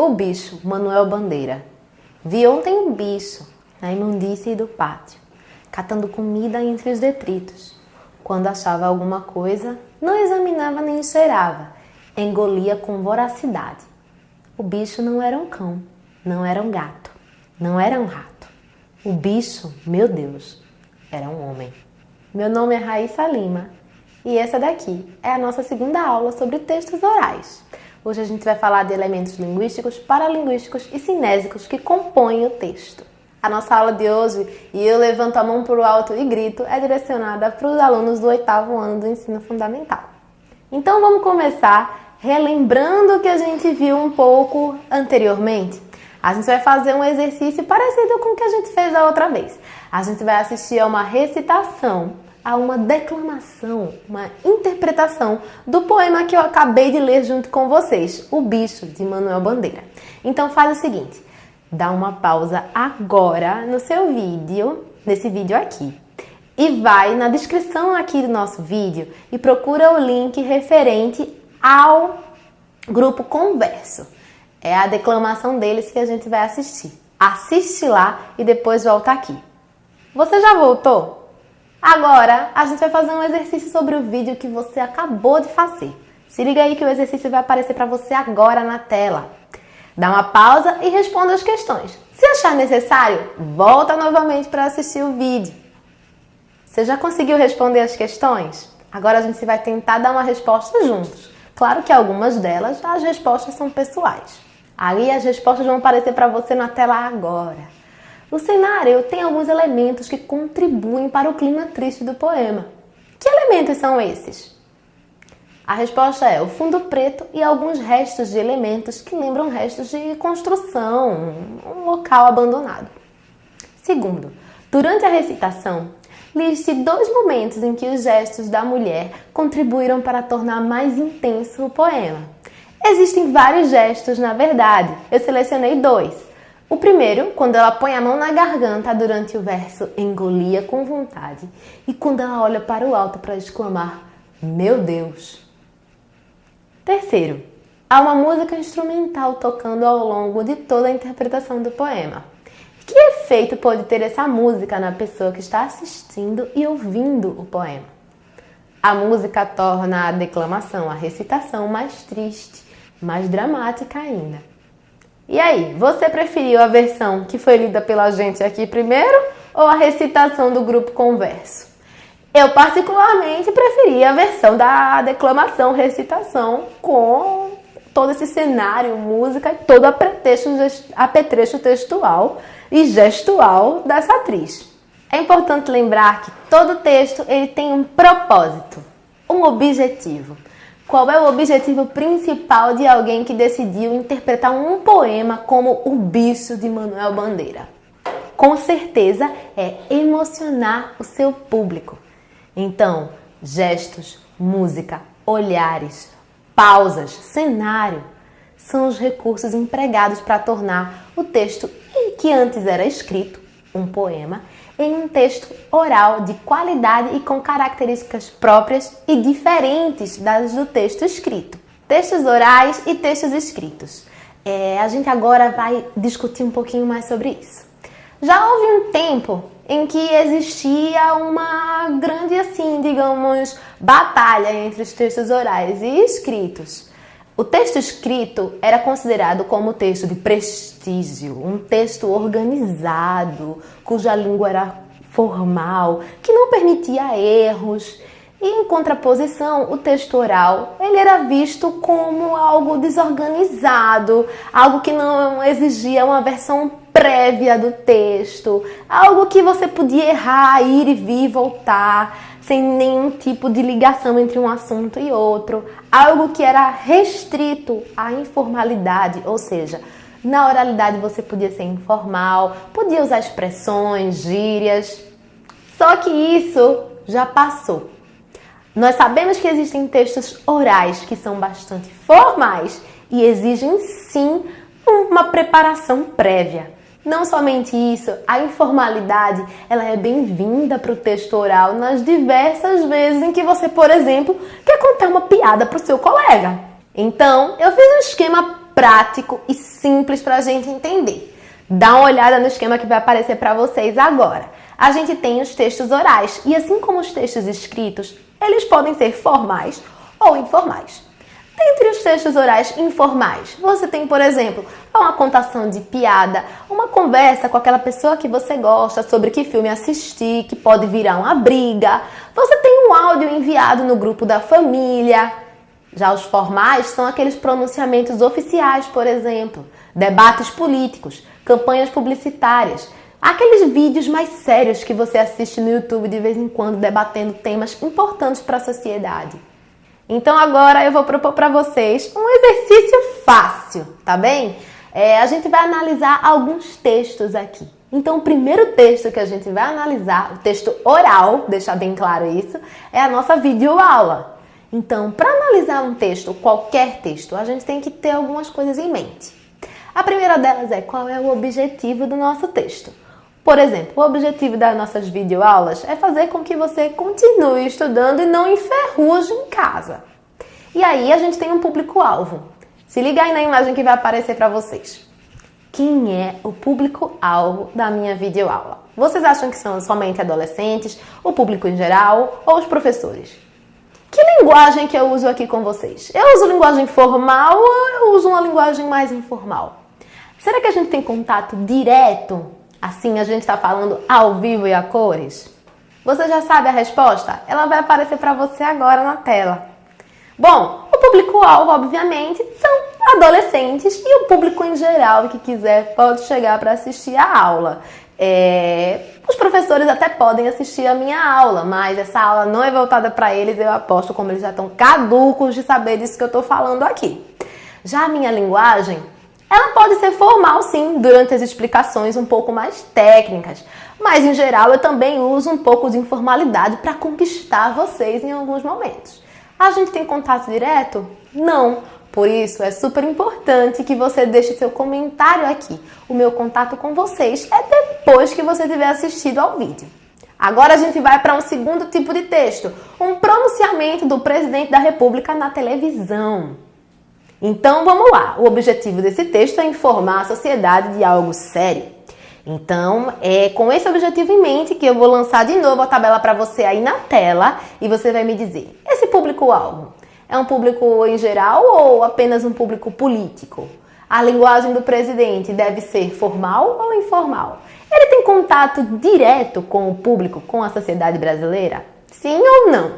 O bicho, Manuel Bandeira. Vi ontem um bicho na imundície do pátio, catando comida entre os detritos. Quando achava alguma coisa, não examinava nem cheirava, engolia com voracidade. O bicho não era um cão, não era um gato, não era um rato. O bicho, meu Deus, era um homem. Meu nome é Raíssa Lima e essa daqui é a nossa segunda aula sobre textos orais. Hoje a gente vai falar de elementos linguísticos, paralinguísticos e cinésicos que compõem o texto. A nossa aula de hoje, e eu levanto a mão para o alto e grito, é direcionada para os alunos do 8º ano do ensino fundamental. Então vamos começar relembrando o que a gente viu um pouco anteriormente. A gente vai fazer um exercício parecido com o que a gente fez da outra vez. A gente vai assistir a uma recitação, a uma declamação, uma interpretação do poema que eu acabei de ler junto com vocês, O Bicho, de Manuel Bandeira. Então faz o seguinte, dá uma pausa agora no seu vídeo, nesse vídeo aqui, e vai na descrição aqui do nosso vídeo e procura o link referente ao grupo Converso. É a declamação deles que a gente vai assistir. Assiste lá e depois volta aqui. Você já voltou? Agora, a gente vai fazer um exercício sobre o vídeo que você acabou de fazer. Se liga aí que o exercício vai aparecer para você agora na tela. Dá uma pausa e responda as questões. Se achar necessário, volta novamente para assistir o vídeo. Você já conseguiu responder as questões? Agora a gente vai tentar dar uma resposta juntos. Claro que algumas delas, as respostas são pessoais. Aí as respostas vão aparecer para você na tela agora. O cenário tem alguns elementos que contribuem para o clima triste do poema. Que elementos são esses? A resposta é o fundo preto e alguns restos de elementos que lembram restos de construção, um local abandonado. Segundo, durante a recitação, liste 2 momentos em que os gestos da mulher contribuíram para tornar mais intenso o poema. Existem vários gestos, na verdade. Eu selecionei 2. O primeiro, quando ela põe a mão na garganta durante o verso engolia com vontade. E quando ela olha para o alto para exclamar, meu Deus. Terceiro, há uma música instrumental tocando ao longo de toda a interpretação do poema. Que efeito pode ter essa música na pessoa que está assistindo e ouvindo o poema? A música torna a declamação, a recitação mais triste, mais dramática ainda. E aí, você preferiu a versão que foi lida pela gente aqui primeiro ou a recitação do grupo Converso? Eu particularmente preferi a versão da declamação, recitação, com todo esse cenário, música e todo apetrecho textual e gestual dessa atriz. É importante lembrar que todo texto ele tem um propósito, um objetivo. Qual é o objetivo principal de alguém que decidiu interpretar um poema como O Bicho, de Manuel Bandeira? Com certeza é emocionar o seu público. Então, gestos, música, olhares, pausas, cenário são os recursos empregados para tornar o texto que antes era escrito, um poema, em um texto oral de qualidade e com características próprias e diferentes das do texto escrito. Textos orais e textos escritos. A gente agora vai discutir um pouquinho mais sobre isso. Já houve um tempo em que existia uma grande, digamos, batalha entre os textos orais e escritos. O texto escrito era considerado como texto de prestígio, um texto organizado, cuja língua era formal, que não permitia erros. E, em contraposição, o texto oral ele era visto como algo desorganizado, algo que não exigia uma versão prévia do texto, algo que você podia errar, ir e vir, voltar, sem nenhum tipo de ligação entre um assunto e outro, algo que era restrito à informalidade, ou seja, na oralidade você podia ser informal, podia usar expressões, gírias, só que isso já passou. Nós sabemos que existem textos orais que são bastante formais e exigem sim uma preparação prévia. Não somente isso, a informalidade ela é bem-vinda para o texto oral nas diversas vezes em que você, por exemplo, quer contar uma piada para o seu colega. Então, eu fiz um esquema prático e simples para a gente entender. Dá uma olhada no esquema que vai aparecer para vocês agora. A gente tem os textos orais e assim como os textos escritos, eles podem ser formais ou informais. Dentre os textos orais informais, você tem, por exemplo, uma contação de piada, uma conversa com aquela pessoa que você gosta sobre que filme assistir, que pode virar uma briga. Você tem um áudio enviado no grupo da família. Já os formais são aqueles pronunciamentos oficiais, por exemplo, debates políticos, campanhas publicitárias, aqueles vídeos mais sérios que você assiste no YouTube de vez em quando debatendo temas importantes para a sociedade. Então agora eu vou propor para vocês um exercício fácil, tá bem? A gente vai analisar alguns textos aqui. Então o primeiro texto que a gente vai analisar, o texto oral, deixar bem claro isso, é a nossa videoaula. Então, para analisar um texto, qualquer texto, a gente tem que ter algumas coisas em mente. A primeira delas é qual é o objetivo do nosso texto. Por exemplo, o objetivo das nossas videoaulas é fazer com que você continue estudando e não enferruje em casa. E aí a gente tem um público-alvo. Se liga aí na imagem que vai aparecer para vocês. Quem é o público-alvo da minha videoaula? Vocês acham que são somente adolescentes, o público em geral ou os professores? Que linguagem que eu uso aqui com vocês? Eu uso linguagem formal ou eu uso uma linguagem mais informal? Será que a gente tem contato direto? Assim a gente está falando ao vivo e a cores? Você já sabe a resposta? Ela vai aparecer para você agora na tela. Bom, o público-alvo, obviamente, são adolescentes e o público em geral que quiser pode chegar para assistir a aula. Os professores até podem assistir a minha aula, mas essa aula não é voltada para eles, eu aposto, como eles já estão caducos de saber disso que eu estou falando aqui. Já a minha linguagem, ela pode ser formal sim, durante as explicações um pouco mais técnicas, mas em geral eu também uso um pouco de informalidade para conquistar vocês em alguns momentos. A gente tem contato direto? Não. Por isso é super importante que você deixe seu comentário aqui. O meu contato com vocês é depois que você tiver assistido ao vídeo. Agora a gente vai para um segundo tipo de texto, um pronunciamento do presidente da República na televisão. Então vamos lá, o objetivo desse texto é informar a sociedade de algo sério. Então é com esse objetivo em mente que eu vou lançar de novo a tabela para você aí na tela e você vai me dizer, esse público-alvo é um público em geral ou apenas um público político? A linguagem do presidente deve ser formal ou informal? Ele tem contato direto com o público, com a sociedade brasileira? Sim ou não?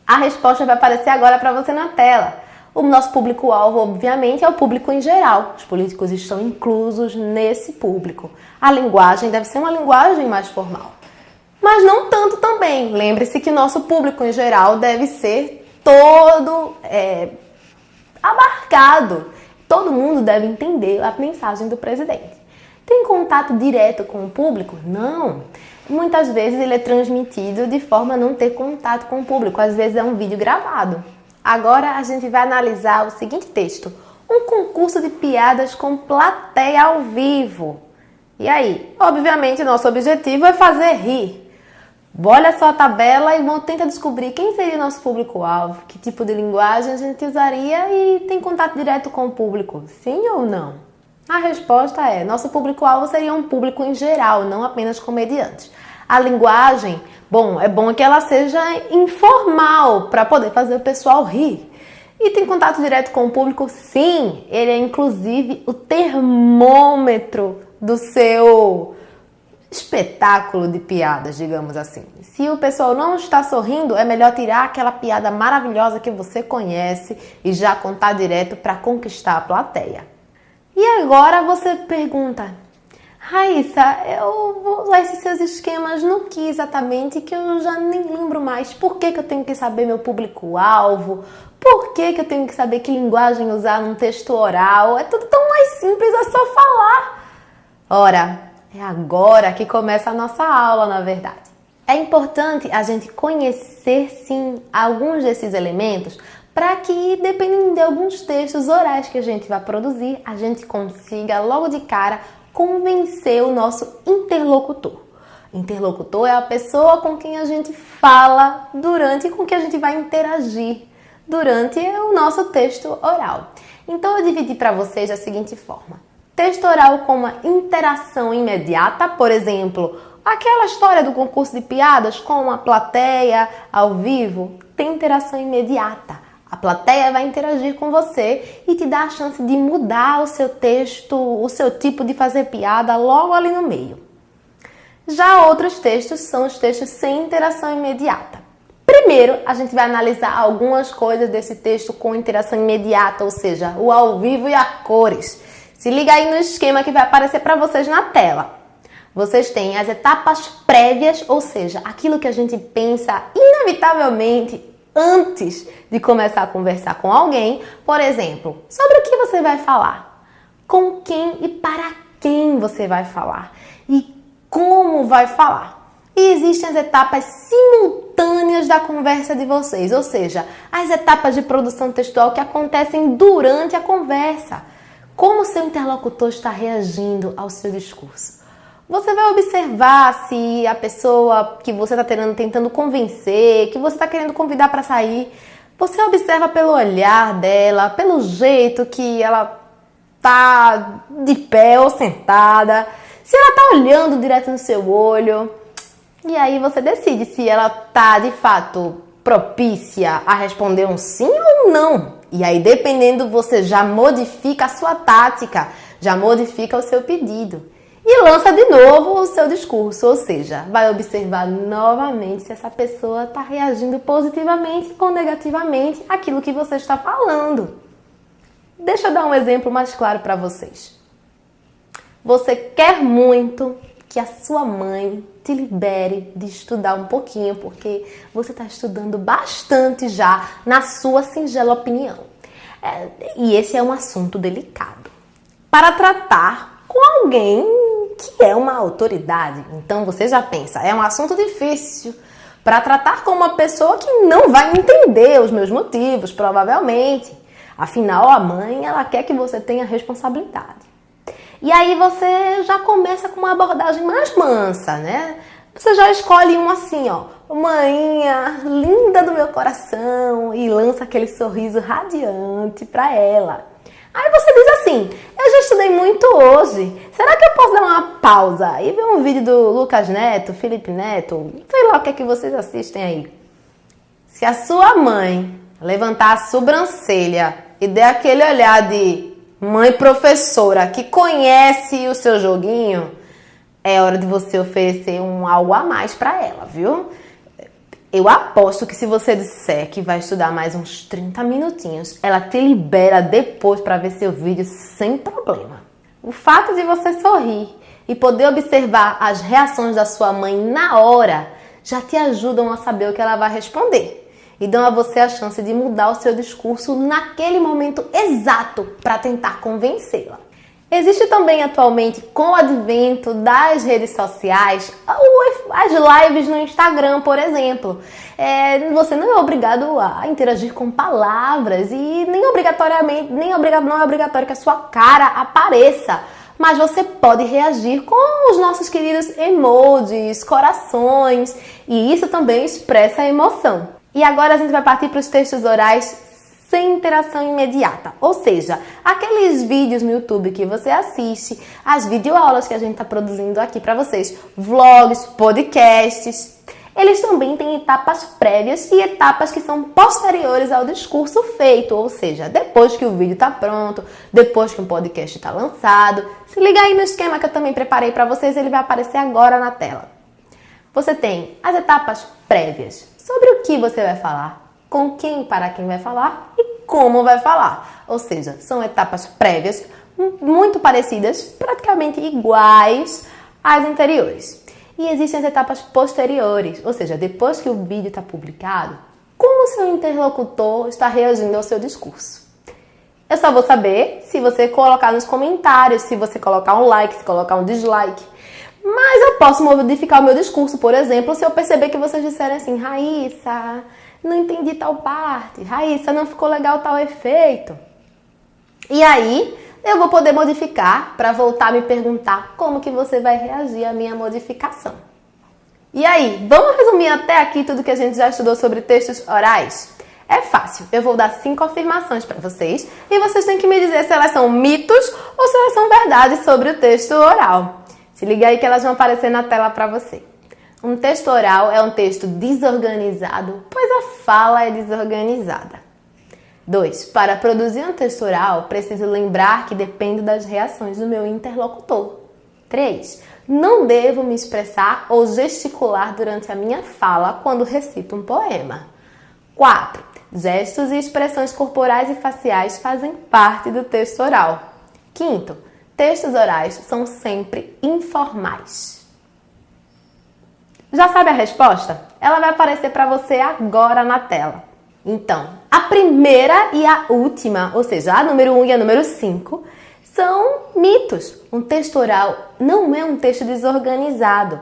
A resposta vai aparecer agora para você na tela. O nosso público-alvo, obviamente, é o público em geral. Os políticos estão inclusos nesse público. A linguagem deve ser uma linguagem mais formal. Mas não tanto também. Lembre-se que o nosso público em geral deve ser todo abarcado. Todo mundo deve entender a mensagem do presidente. Tem contato direto com o público? Não. Muitas vezes ele é transmitido de forma a não ter contato com o público. Às vezes é um vídeo gravado. Agora a gente vai analisar o seguinte texto. Um concurso de piadas com plateia ao vivo. E aí? Obviamente, nosso objetivo é fazer rir. Olha só a tabela e tenta descobrir quem seria o nosso público-alvo, que tipo de linguagem a gente usaria e tem contato direto com o público. Sim ou não? A resposta é, nosso público-alvo seria um público em geral, não apenas comediantes. A linguagem, é bom que ela seja informal para poder fazer o pessoal rir. E tem contato direto com o público? Sim, ele é inclusive o termômetro do seu espetáculo de piadas, digamos assim. Se o pessoal não está sorrindo, é melhor tirar aquela piada maravilhosa que você conhece e já contar direto para conquistar a plateia. E agora você pergunta, Raíssa, eu vou usar esses seus esquemas no que exatamente, que eu já nem lembro mais. Por que eu tenho que saber meu público-alvo? Por que eu tenho que saber que linguagem usar num texto oral? É tudo tão mais simples, é só falar. Ora, é agora que começa a nossa aula, na verdade. É importante a gente conhecer, sim, alguns desses elementos para que, dependendo de alguns textos orais que a gente vai produzir, a gente consiga, logo de cara, convencer o nosso interlocutor. Interlocutor é a pessoa com quem a gente fala com quem a gente vai interagir durante o nosso texto oral. Então eu dividi para vocês da seguinte forma: texto oral com uma interação imediata, por exemplo, aquela história do concurso de piadas com a plateia ao vivo, tem interação imediata. A plateia vai interagir com você e te dá a chance de mudar o seu texto, o seu tipo de fazer piada logo ali no meio. Já outros textos são os textos sem interação imediata. Primeiro, a gente vai analisar algumas coisas desse texto com interação imediata, ou seja, o ao vivo e a cores. Se liga aí no esquema que vai aparecer para vocês na tela. Vocês têm as etapas prévias, ou seja, aquilo que a gente pensa inevitavelmente antes de começar a conversar com alguém. Por exemplo, sobre o que você vai falar, com quem e para quem você vai falar e como vai falar. E existem as etapas simultâneas da conversa de vocês, ou seja, as etapas de produção textual que acontecem durante a conversa. Como o seu interlocutor está reagindo ao seu discurso. Você vai observar se a pessoa que você está tentando convencer, que você está querendo convidar para sair, você observa pelo olhar dela, pelo jeito que ela está de pé ou sentada, se ela está olhando direto no seu olho. E aí você decide se ela está de fato propícia a responder um sim ou não. E aí, dependendo, você já modifica a sua tática, já modifica o seu pedido. E lança de novo o seu discurso, ou seja, vai observar novamente se essa pessoa está reagindo positivamente ou negativamente àquilo que você está falando. Deixa eu dar um exemplo mais claro para vocês. Você quer muito que a sua mãe te libere de estudar um pouquinho, porque você está estudando bastante já, na sua singela opinião. E esse é um assunto delicado. Para tratar com alguém que é uma autoridade. Então você já pensa, é um assunto difícil para tratar com uma pessoa que não vai entender os meus motivos, provavelmente. Afinal, a mãe, ela quer que você tenha responsabilidade. E aí você já começa com uma abordagem mais mansa, né? Você já escolhe um assim, ó, maninha linda do meu coração, e lança aquele sorriso radiante para ela. Aí você diz assim, eu já estudei muito hoje, será que eu posso dar uma pausa e ver um vídeo do Lucas Neto, Felipe Neto, sei lá o que é que vocês assistem aí. Se a sua mãe levantar a sobrancelha e der aquele olhar de mãe professora que conhece o seu joguinho, é hora de você oferecer algo a mais para ela, viu? Eu aposto que se você disser que vai estudar mais uns 30 minutinhos, ela te libera depois para ver seu vídeo sem problema. O fato de você sorrir e poder observar as reações da sua mãe na hora já te ajudam a saber o que ela vai responder e dão a você a chance de mudar o seu discurso naquele momento exato para tentar convencê-la. Existe também atualmente, com o advento das redes sociais, as lives no Instagram, por exemplo. Você não é obrigado a interagir com palavras e não é obrigatório que a sua cara apareça. Mas você pode reagir com os nossos queridos emojis, corações, e isso também expressa a emoção. E agora a gente vai partir para os textos orais sem interação imediata, ou seja, aqueles vídeos no YouTube que você assiste, as videoaulas que a gente está produzindo aqui para vocês, vlogs, podcasts, eles também têm etapas prévias e etapas que são posteriores ao discurso feito, ou seja, depois que o vídeo está pronto, depois que o podcast está lançado. Se liga aí no esquema que eu também preparei para vocês, ele vai aparecer agora na tela. Você tem as etapas prévias, sobre o que você vai falar, com quem e para quem vai falar e como vai falar. Ou seja, são etapas prévias muito parecidas, praticamente iguais às anteriores. E existem as etapas posteriores, ou seja, depois que o vídeo está publicado, como o seu interlocutor está reagindo ao seu discurso. Eu só vou saber se você colocar nos comentários, se você colocar um like, se colocar um dislike. Mas eu posso modificar o meu discurso, por exemplo, se eu perceber que vocês disserem assim, Raíssa, não entendi tal parte, Raíssa, não ficou legal tal efeito. E aí, eu vou poder modificar para voltar a me perguntar como que você vai reagir à minha modificação. E aí, vamos resumir até aqui tudo que a gente já estudou sobre textos orais? É fácil, eu vou dar 5 afirmações para vocês e vocês têm que me dizer se elas são mitos ou se elas são verdades sobre o texto oral. Se liga aí que elas vão aparecer na tela para você. Um texto oral é um texto desorganizado, pois a fala é desorganizada. 2. Para produzir um texto oral, preciso lembrar que dependo das reações do meu interlocutor. 3. Não devo me expressar ou gesticular durante a minha fala quando recito um poema. 4. Gestos e expressões corporais e faciais fazem parte do texto oral. 5. Textos orais são sempre informais. Já sabe a resposta? Ela vai aparecer para você agora na tela. Então, a primeira e a última, ou seja, a número 1 e a número 5, são mitos. Um texto oral não é um texto desorganizado,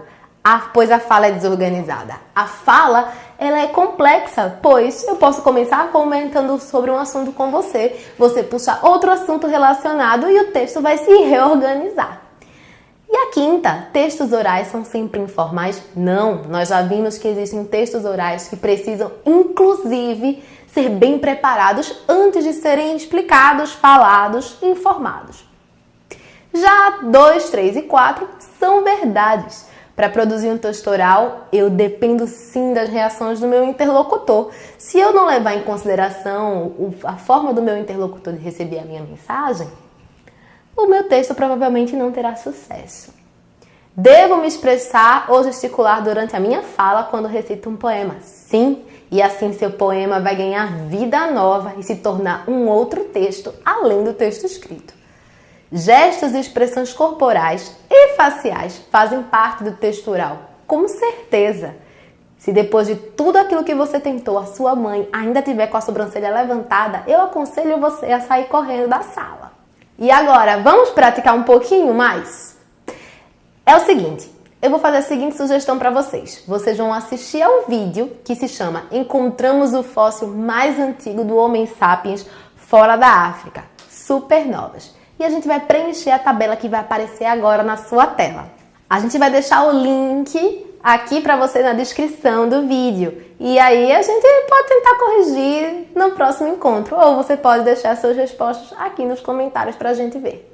pois a fala é desorganizada. A fala, ela é complexa, pois eu posso começar comentando sobre um assunto com você, você puxa outro assunto relacionado e o texto vai se reorganizar. E a quinta, textos orais são sempre informais? Não, nós já vimos que existem textos orais que precisam, inclusive, ser bem preparados antes de serem explicados, falados e informados. Já 2, 3 e 4 são verdades. Para produzir um texto oral, eu dependo sim das reações do meu interlocutor. Se eu não levar em consideração a forma do meu interlocutor de receber a minha mensagem, o meu texto provavelmente não terá sucesso. Devo me expressar ou gesticular durante a minha fala quando recito um poema? Sim, e assim seu poema vai ganhar vida nova e se tornar um outro texto, além do texto escrito. Gestos e expressões corporais e faciais fazem parte do texto oral, com certeza. Se depois de tudo aquilo que você tentou, a sua mãe ainda tiver com a sobrancelha levantada, eu aconselho você a sair correndo da sala. E agora, vamos praticar um pouquinho mais? É o seguinte, eu vou fazer a seguinte sugestão para vocês. Vocês vão assistir ao vídeo que se chama Encontramos o fóssil mais antigo do Homo sapiens fora da África, supernovas. E a gente vai preencher a tabela que vai aparecer agora na sua tela. A gente vai deixar o link aqui para você na descrição do vídeo. E aí a gente pode tentar corrigir no próximo encontro. Ou você pode deixar suas respostas aqui nos comentários para a gente ver.